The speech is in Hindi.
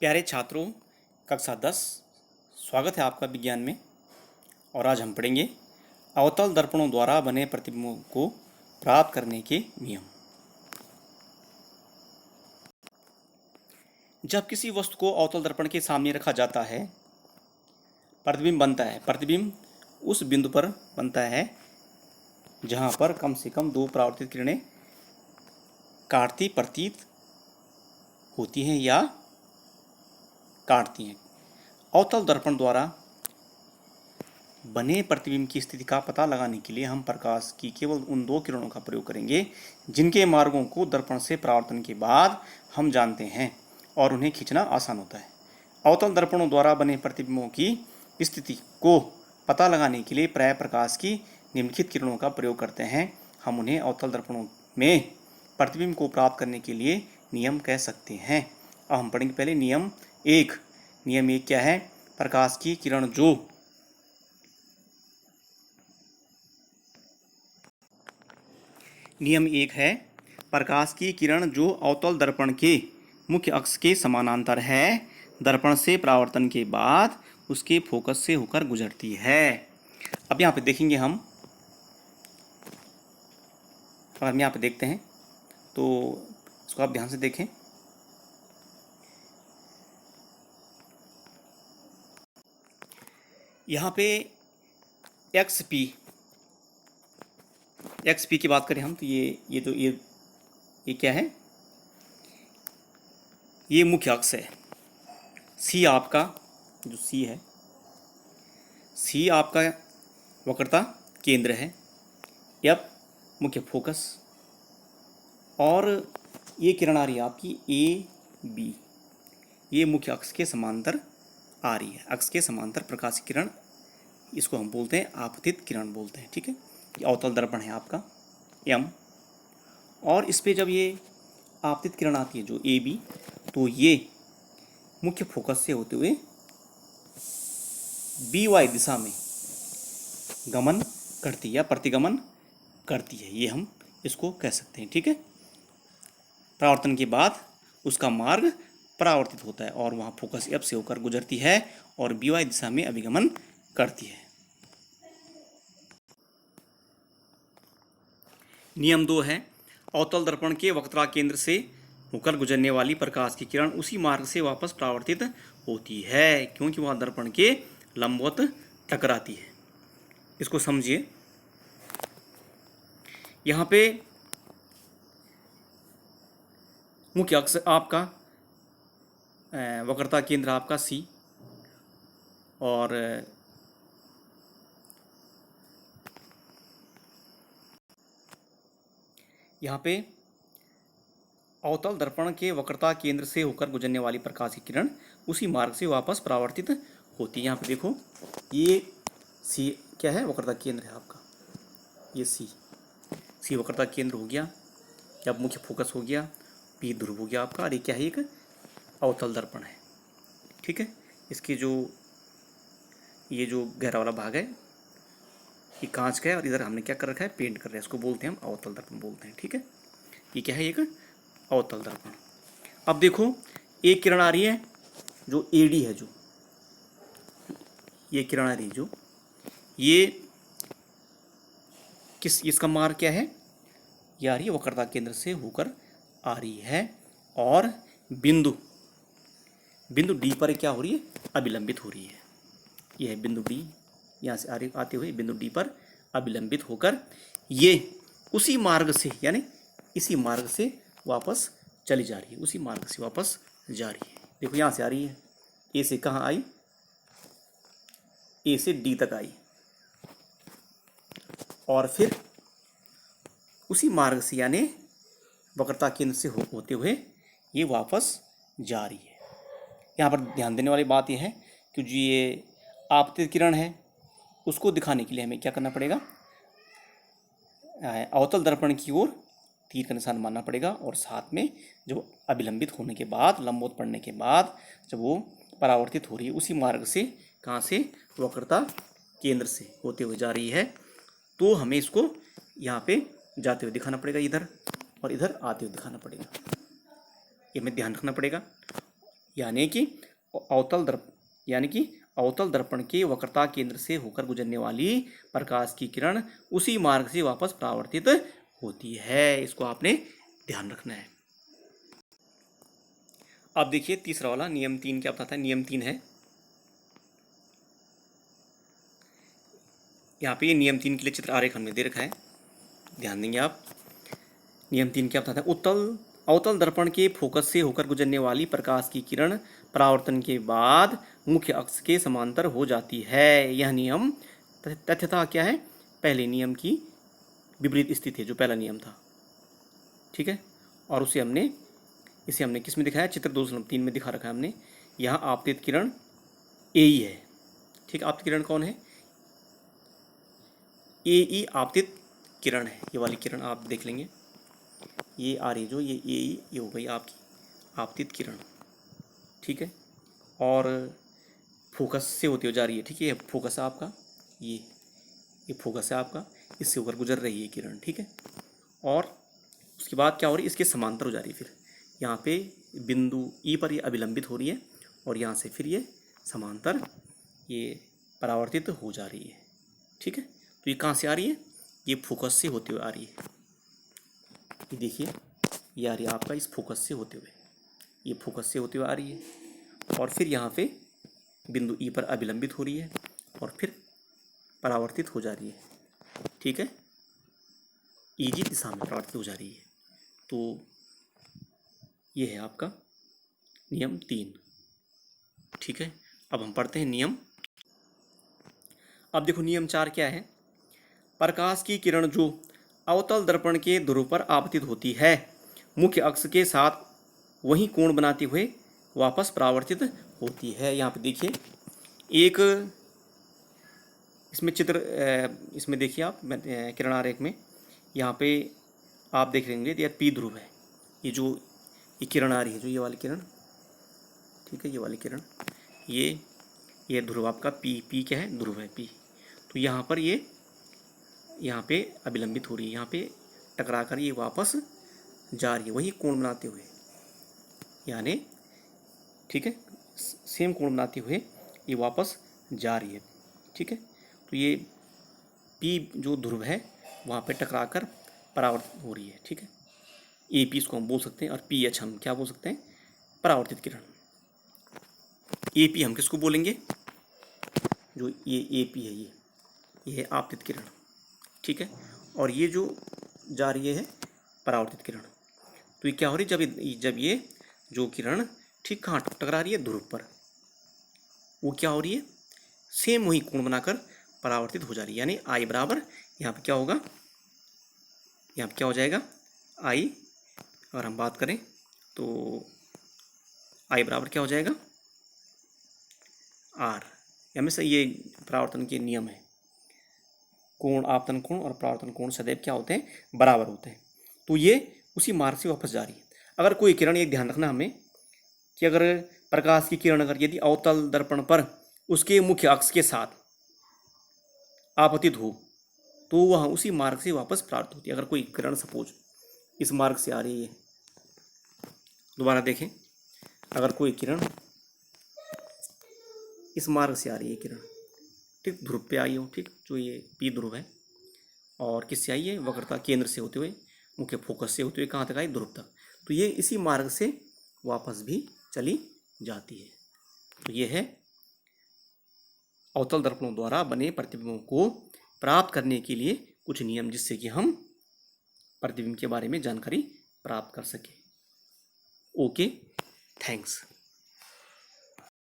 प्यारे छात्रों, कक्षा 10 स्वागत है आपका विज्ञान में। और आज हम पढ़ेंगे अवतल दर्पणों द्वारा बने प्रतिबिंबों को प्राप्त करने के नियम। जब किसी वस्तु को अवतल दर्पण के सामने रखा जाता है, प्रतिबिंब बनता है। प्रतिबिंब उस बिंदु पर बनता है जहां पर कम से कम दो परावर्तित किरणें काटती प्रतीत होती हैं या काटती हैं। अवतल दर्पण द्वारा बने प्रतिबिंब की स्थिति का पता लगाने के लिए हम प्रकाश की केवल उन दो किरणों का प्रयोग करेंगे जिनके मार्गों को दर्पण से परावर्तन के बाद हम जानते हैं और उन्हें खींचना आसान होता है। अवतल दर्पणों द्वारा बने प्रतिबिंबों की स्थिति को पता लगाने के लिए प्रायः प्रकाश की निम्नलिखित किरणों का प्रयोग करते हैं। हम उन्हें अवतल दर्पणों में प्रतिबिंब को प्राप्त करने के लिए नियम कह सकते हैं। अब हम पढ़ेंगे पहले नियम एक। नियम एक क्या है? प्रकाश की किरण जो नियम एक है, प्रकाश की किरण जो अवतल दर्पण के मुख्य अक्ष के समानांतर है, दर्पण से परावर्तन के बाद उसके फोकस से होकर गुजरती है। अब यहाँ पे देखेंगे हम, अगर हम यहाँ पे देखते हैं तो इसको आप ध्यान से देखें। यहाँ पे एक्स पी की बात करें हम तो ये क्या है? ये मुख्य अक्ष है। सी आपका जो सी आपका वक्रता केंद्र है। एफ मुख्य फोकस, और ये किरण आ रही है आपकी ए बी, ये मुख्य अक्ष के समांतर आ रही है। अक्ष के समांतर प्रकाश किरण, इसको हम बोलते हैं आपतित किरण बोलते हैं। ठीक है, ये अवतल दर्पण है आपका एम, और इस पे जब ये आपतित किरण आती है जो ए बी, तो ये मुख्य फोकस से होते हुए बी वाई दिशा में गमन करती है या प्रतिगमन करती है, ये हम इसको कह सकते हैं। ठीक है, परावर्तन के बाद उसका मार्ग परावर्तित होता है और वहाँ फोकस एफ से होकर गुजरती है और बी वाई दिशा में अभिगमन करती है। नियम 2 है, अवतल दर्पण के वक्तरा केंद्र से होकर गुजरने वाली प्रकाश की किरण उसी मार्ग से वापस परावर्तित होती है क्योंकि वह दर्पण के लंबवत टकराती है। इसको समझिए। यहाँ पे मुख्य अक्ष आपका वक्रता केंद्र आपका सी, और यहाँ पे अवतल दर्पण के वक्रता केंद्र से होकर गुजरने वाली प्रकाश की किरण उसी मार्ग से वापस परावर्तित होती है। यहाँ पे देखो, ये सी क्या है? वक्रता केंद्र है आपका, ये सी वक्रता केंद्र हो गया, क्या मुख्य फोकस हो गया, पी ध्रुव हो गया आपका, और ये क्या है? एक अवतल दर्पण है। ठीक है, इसके ये जो गहरा वाला भाग है ये कांच का है, और इधर हमने क्या कर रखा है? पेंट कर रहे हैं। इसको बोलते हैं हम अवतल दर्पण बोलते हैं। ठीक है, ये क्या है? एक अवतल दर्पण। अब देखो, एक किरण आ रही है जो एडी है, जो ये किरण आ रही है जो ये इसका मार्ग क्या है? ये आ रही है वक्रता केंद्र से होकर आ रही है और बिंदु डी पर क्या हो रही है? अभिलंबित हो रही है। यह है बिंदु डी, यहाँ से आते हुए बिंदु डी पर अभिलंबित होकर ये उसी मार्ग से, यानी इसी मार्ग से वापस चली जा रही है, उसी मार्ग से वापस जा रही है। देखो, यहाँ से आ रही है, ए से कहाँ आई? ए से डी तक आई, और फिर उसी मार्ग से यानी वक्रता केंद्र से होते हुए ये वापस जा रही है। यहाँ पर ध्यान देने वाली बात यह है कि जो ये आपतित किरण है उसको दिखाने के लिए हमें क्या करना पड़ेगा? अवतल दर्पण की ओर तीर का निशान मानना पड़ेगा, और साथ में जब अभिलंबित होने के बाद, लंबवत पड़ने के बाद जब वो परावर्तित हो रही है उसी मार्ग से, कहाँ से? वक्रता केंद्र से होते हुए जा रही है, तो हमें इसको यहाँ पे जाते हुए दिखाना पड़ेगा इधर, और इधर आते हुए दिखाना पड़ेगा। ये हमें ध्यान रखना पड़ेगा। यानी कि अवतल दर्पण के वक्रता केंद्र से होकर गुजरने वाली प्रकाश की किरण उसी मार्ग से वापस परावर्तित होती है। इसको आपने ध्यान रखना है। अब देखिए तीसरा वाला नियम 3 क्या बताता है। नियम 3 है, यहाँ पे ये नियम 3 के लिए चित्र आरेख हमने दे रखा है, ध्यान देंगे आप। नियम 3 क्या बताता है, अवतल दर्पण के फोकस से होकर गुजरने वाली प्रकाश की किरण परावर्तन के बाद मुख्य अक्ष के समांतर हो जाती है। यह नियम तथ्यतः क्या है, पहले नियम की विपरीत स्थिति है, जो पहला नियम था, ठीक है। और इसे हमने किस में दिखाया, चित्र 2/3 में दिखा रखा है हमने। यहाँ आपतित किरण ए ई है, ठीक। आपतित किरण कौन है, ए ई आपतित किरण है। ये वाली किरण आप देख लेंगे, ये आ रही जो ये ए ई, ये हो गई आपकी आपतित किरण, ठीक है। और फोकस से होती हुई जा रही है, ठीक है। ये फोकस है आपका, ये फोकस है आपका, इससे होकर गुजर रही है किरण, ठीक है। और उसके बाद क्या हो रही है, इसके समांतर हो जा रही है। फिर यहाँ पे बिंदु ई पर ये अभिलंबित हो रही है और यहाँ से फिर ये समांतर ये परावर्तित हो जा रही है, ठीक है। तो ये कहाँ से आ रही है, ये फोकस से होते हुए आ रही है। ये देखिए, ये आ रही है आपका इस फोकस से होते हुए, ये फोकस से होते हुए आ रही है और फिर यहाँ पे बिंदु ई पर अभिलंबित हो रही है और फिर परावर्तित हो जा रही है, ठीक है। ईजी दिशा में परावर्तित हो जा रही है। तो ये है आपका नियम 3, ठीक है। अब हम पढ़ते हैं नियम। अब देखो नियम 4 क्या है, प्रकाश की किरण जो अवतल दर्पण के ध्रुव पर आपतित होती है, मुख्य अक्ष के साथ वही कोण बनाते हुए वापस परावर्तित होती है। यहाँ पे देखिए एक इसमें चित्र, इसमें देखिए आप किरण आरेख में, यहाँ पे आप देख लेंगे यह पी ध्रुव है। ये जो ये किरण आ रही है, जो ये वाली किरण, ठीक है, ये वाली किरण, ये ध्रुव आपका पी क्या है, ध्रुव है पी। तो यहाँ पर ये यहाँ पे अभिलंबित हो रही है, यहाँ पे टकरा कर ये वापस जा रही है वही कोण बनाते हुए, यानी ठीक है, सेम कोण बनाते हुए ये वापस जा रही है, ठीक है। तो ये पी जो ध्रुव है वहाँ पे टकरा कर परावर्तित हो रही है, ठीक है। ए पी इसको हम बोल सकते हैं और पी एच हम क्या बोल सकते हैं, परावर्तित किरण। ए पी हम किसको बोलेंगे, जो ये ए पी है, ये है आपतित किरण, ठीक है। और ये जो जा रही है परावर्तित किरण। तो ये क्या हो रही है, जब ये जो किरण ठीक कहाँ टकरा रही है, ध्रुव पर, वो क्या हो रही है, सेम वही कोण बनाकर परावर्तित हो जा रही है। यानी आई बराबर यहाँ पे क्या होगा, यहाँ पे क्या हो जाएगा, आई, अगर हम बात करें तो आई बराबर क्या हो जाएगा, आर। हमेशा ये परावर्तन के नियम है, कोण, आपतन कोण और परावर्तन कोण सदैव क्या होते हैं, बराबर होते हैं। तो ये उसी मार्ग से वापस जा रही है। अगर कोई किरण, ये ध्यान रखना हमें कि अगर प्रकाश की किरण अगर यदि अवतल दर्पण पर उसके मुख्य अक्ष के साथ आपतित हो तो वह उसी मार्ग से वापस प्राप्त होती है। अगर कोई किरण सपोज इस मार्ग से आ रही है, दोबारा देखें, अगर कोई किरण इस मार्ग से आ रही है किरण, ठीक, ध्रुव पे आई हो, ठीक, जो ये पी ध्रुव है, और किससे आई है, वक्रता केंद्र से होते हुए, मुख्य फोकस से होते हुए कहाँ तक आई, ध्रुव तक। तो ये इसी मार्ग से वापस भी चली जाती है। तो ये है अवतल दर्पणों द्वारा बने प्रतिबिंबों को प्राप्त करने के लिए कुछ नियम, जिससे कि हम प्रतिबिंब के बारे में जानकारी प्राप्त कर सकें। Okay, thanks.